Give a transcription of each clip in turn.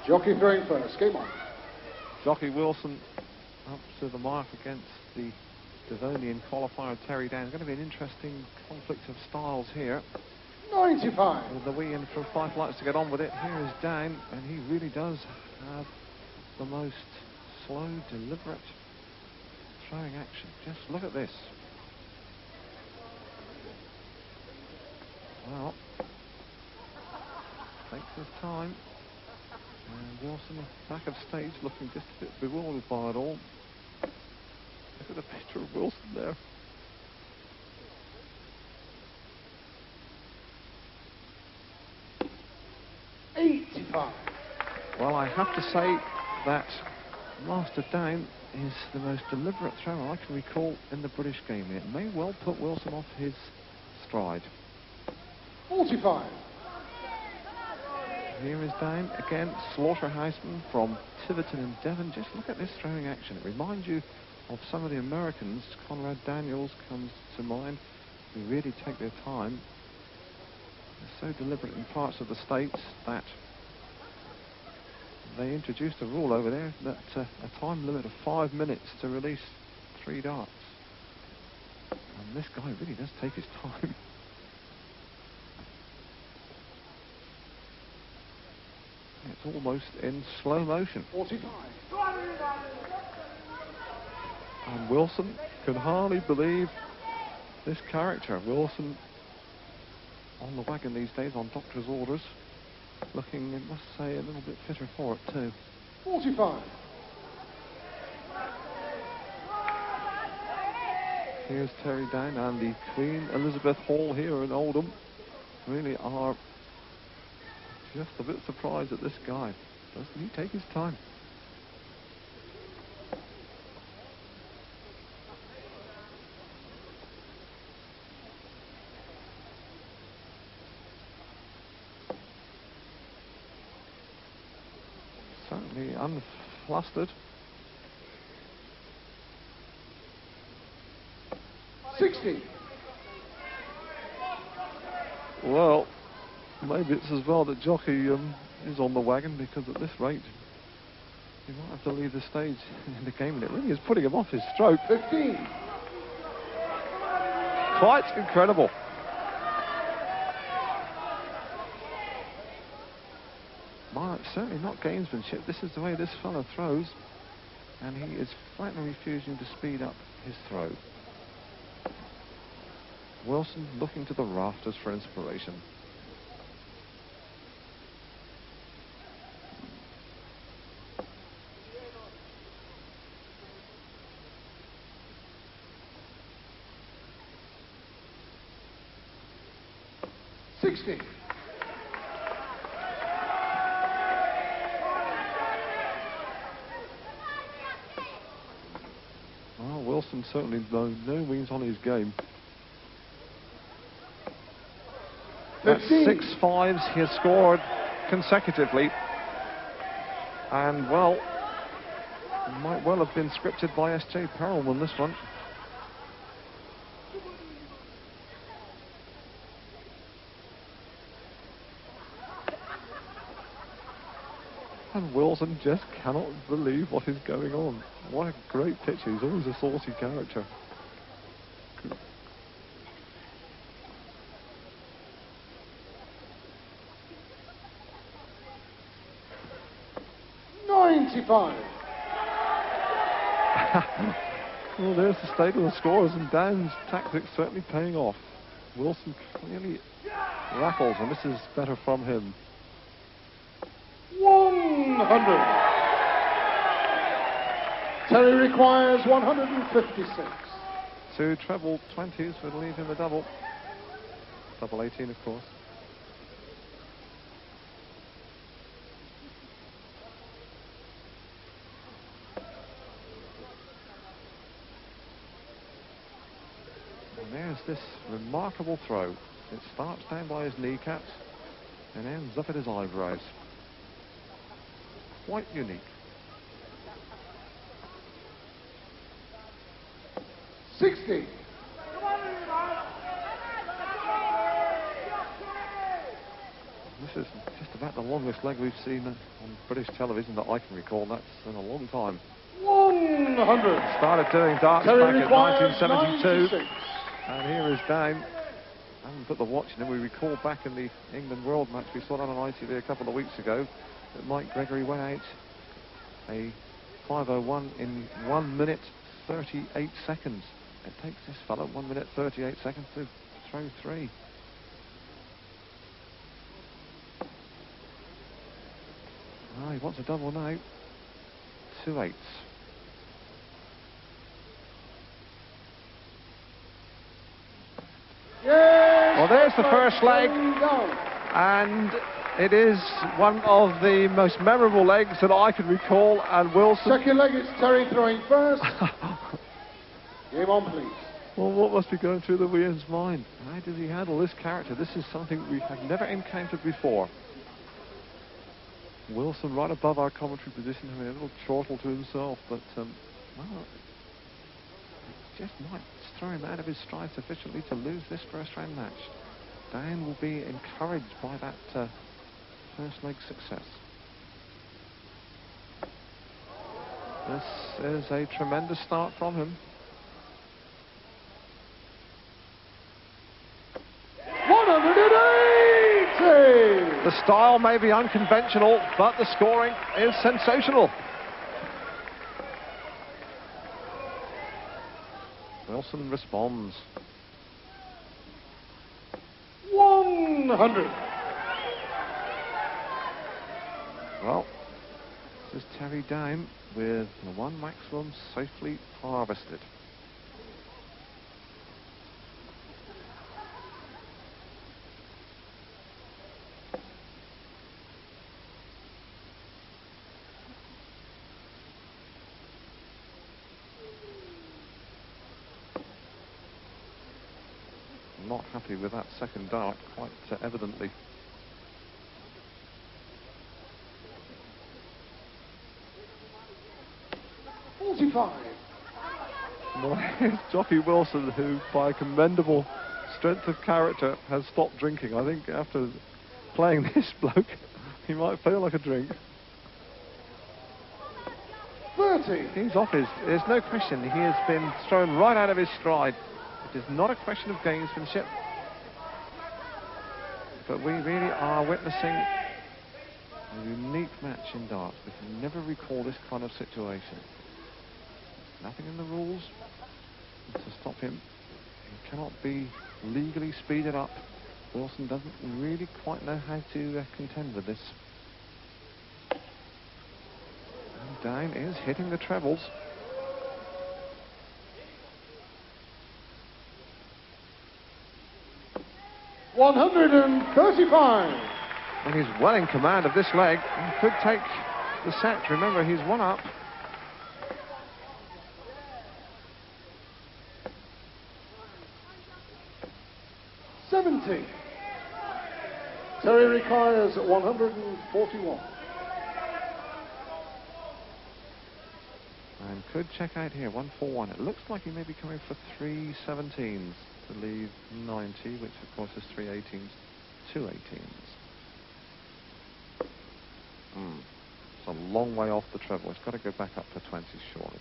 Jockey throwing first. Game on. Jockey Wilson up to the mark against the Devonian qualifier Terry Down. It's going to be an interesting conflict of styles here. 95. With the wee in from Five Lights to get on with it. Here is Down, and he really does have the most slow, deliberate throwing action. Just look at this. Well, takes his time. And Wilson back of stage looking just a bit bewildered by it all. Look at the picture of Wilson there. Well, I have to say that Master Down is the most deliberate thrower I can recall in the British game. It may well put Wilson off his stride. 45. Here is Down again, Slaughterhouseman from Tiverton in Devon. Just look at this throwing action. It reminds you of some of the Americans. Conrad Daniels comes to mind, who really take their time. They're so deliberate in parts of the States that they introduced a rule over there that a time limit of 5 minutes to release 3 darts. And this guy really does take his time. It's almost in slow motion. 45. And Wilson can hardly believe this character. Wilson on the wagon these days on doctor's orders. Looking, I must say, a little bit fitter for it too. 45. Here's Terry Down and the Queen Elizabeth Hall here in Oldham. Really are just a bit surprised at this guy. Doesn't he take his time? Certainly unflustered. 60. Well, maybe it's as well that Jockey is on the wagon, because at this rate he might have to leave the stage in the game, and it really is putting him off his stroke. 15. Quite incredible. Well, it's certainly not gamesmanship. This is the way this fellow throws, and he is flatly refusing to speed up his throw. Wilson looking to the rafters for inspiration. Well, Wilson certainly by no means on his game. That's 6 5s he has scored consecutively. And, well, might well have been scripted by S.J. Perelman, this one. And Wilson just cannot believe what is going on. What a great pitcher. He's always a saucy character. Well, there's the state of the scores, and Down's tactics certainly paying off. Wilson clearly rattles, and this is better from him. 100. Terry requires 156. 2 treble 20s would leave him a double. Double 18, of course. And there's this remarkable throw. It starts down by his kneecaps and ends up at his eyebrows. Quite unique. 60. This is just about the longest leg we've seen on British television that I can recall. That's in a long time. 100. Started doing darts Terry back in requires 1972. 96. And here is Dane. I haven't put the watch in him. We recall back in the England World match we saw that on ITV a couple of weeks ago that Mike Gregory went out a 5:01 in 1 minute 38 seconds. It takes this fellow 1 minute 38 seconds to throw three. Ah, he wants a double now. 2/8. Yes. Well, there's the first leg, No. and it is one of the most memorable legs that I can recall, and Wilson... Second leg is Terry throwing first. Game on, please. Well, what must be going through the Wian's mind? How does he handle this character? This is something we have never encountered before. Wilson right above our commentary position, having a little chortle to himself, but, well, it just might throw him out of his stride sufficiently to lose this first round match. Dan will be encouraged by that first leg success. This is a tremendous start from him. 180! The style may be unconventional, but the scoring is sensational. Wilson responds. 100. Well, this is Terry Dime with the one maximum safely harvested. Not happy with that second dart, quite evidently. Well, here's Jocky Wilson, who, by commendable strength of character, has stopped drinking. I think after playing this bloke, he might feel like a drink. 30. He's off his... There's no question. He has been thrown right out of his stride. It is not a question of gamesmanship. But we really are witnessing a unique match in darts. We can never recall this kind of situation. Nothing in the rules to stop him. He cannot be legally speeded up. Wilson doesn't really quite know how to contend with this. And Dine is hitting the trebles. $135. And he's well in command of this leg. He could take the set. Remember, he's one up. $70. Terry requires 141. And could check out here, 141. It looks like he may be coming for 3 17s to leave 90, which of course is 3 18s, 2 18s. It's a long way off the treble. It's got to go back up to 20 surely.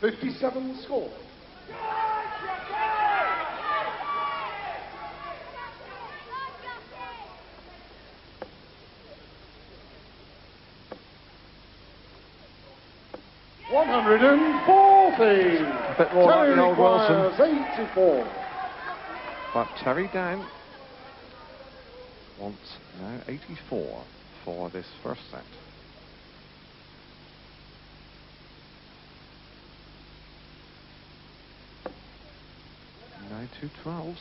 $57 score. $140. A bit more Terry like the old requires Wilson. 84. But Terry Down wants now 84 for this first set. Now 2 12s.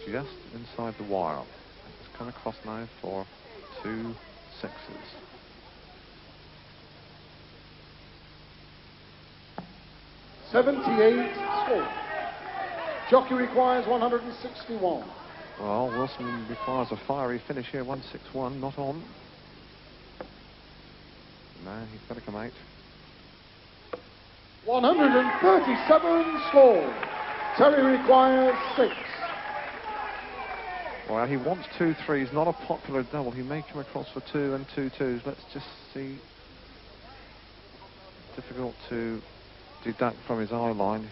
Just inside the wire. It's come across now for 2 6s. 78 score. Jockey requires 161. Well, Wilson requires a fiery finish here. 161, not on. No, he's got to come out. 137 score. Terry requires 6. Well, he wants 2 3s, not a popular double. He may come across for 2 and 2 2s. Let's just see. Difficult to deduct from his eye line.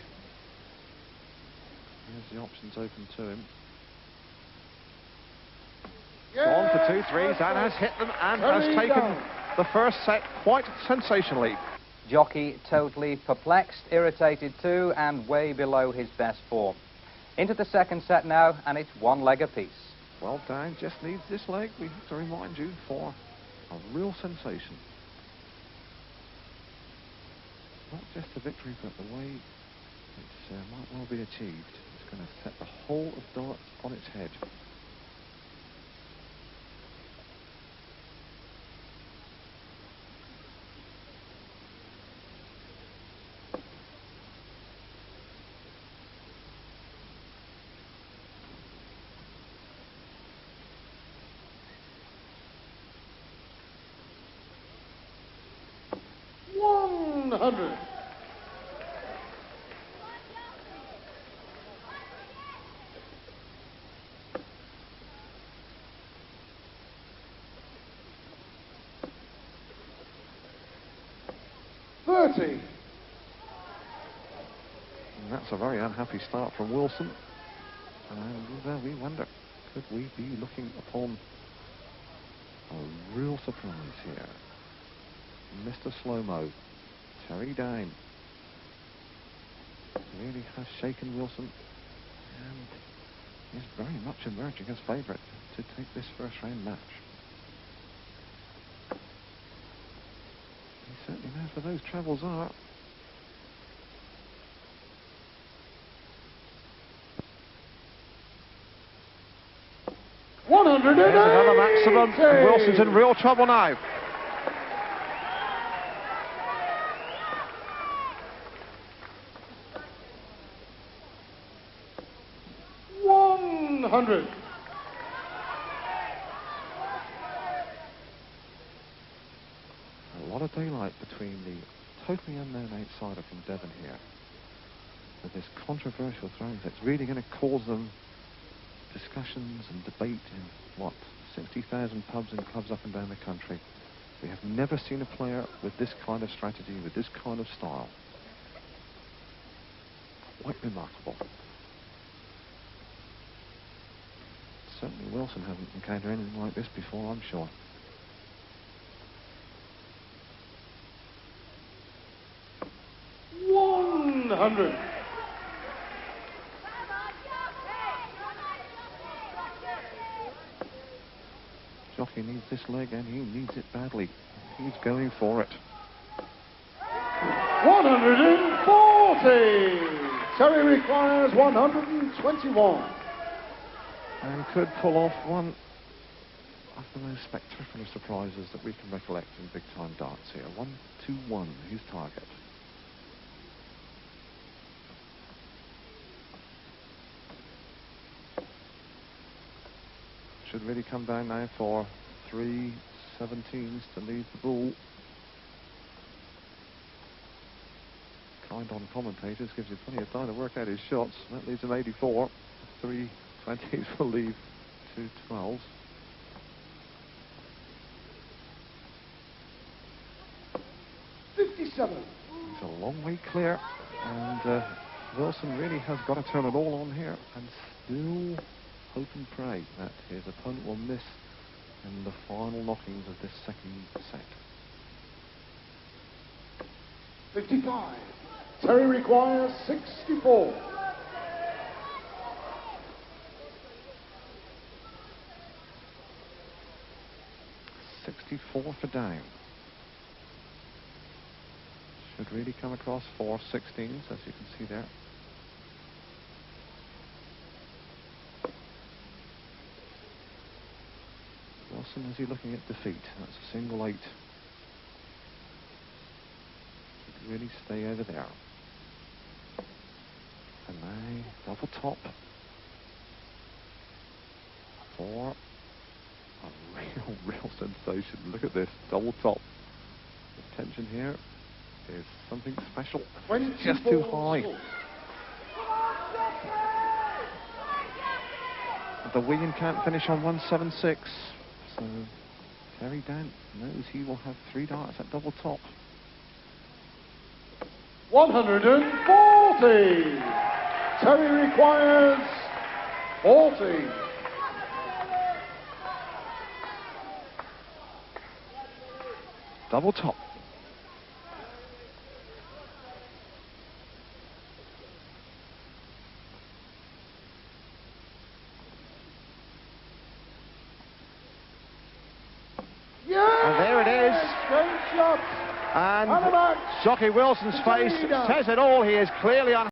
Here's the options open to him. Gone for 2 3s and has hit them and has taken the first set quite sensationally. Jockey totally perplexed, irritated too, and way below his best form. Into the second set now, and it's 1 leg apiece. Well, Down just needs this leg, we have to remind you, for a real sensation. Not just the victory, but the way it might well be achieved. It's going to set the whole of darts on its head. $30. And that's a very unhappy start from Wilson. And we wonder, could we be looking upon a real surprise here? Mr. Slow-Mo, Terry Dine, really has shaken Wilson and is very much emerging as favourite to take this first round match. He certainly knows where those trebles are. There's another maximum, and Wilson's in real trouble now. A lot of daylight between the totally unknown outsider from Devon here with this controversial throwing that's really going to cause them discussions and debate in, what, 60,000 pubs and clubs up and down the country. We have never seen a player with this kind of strategy, with this kind of style. Quite remarkable. Certainly Wilson hasn't encountered anything like this before, I'm sure. Jockey needs this leg and he needs it badly. He's going for it. 140. Terry requires 121. And could pull off one of the most spectacular surprises that we can recollect in big-time darts here. 1-2-1, his target. Should really come down now for 3 17s to lead the bull. Kind on commentators, gives you plenty of time to work out his shots. That leaves him 84. 3 20s will leave 2 12s. $57. He's a long way clear, and Wilson really has got to turn it all on here and still hope and pray that his opponent will miss in the final knockings of this second set. 55. Terry requires 64. $64 for Down. Should really come across for 16s, as you can see there. Wilson, is he looking at defeat? That's a single 8. Should really stay over there. Double top. For a real sensation. Look at this. Double top. The tension here is something special. It's just too high. The William can't finish on 176. So Terry Dant knows he will have 3 darts at double top. 140. Terry requires 40. Double top. And there it is. Great shot. And Jockey Wilson's face says it all. He is clearly on.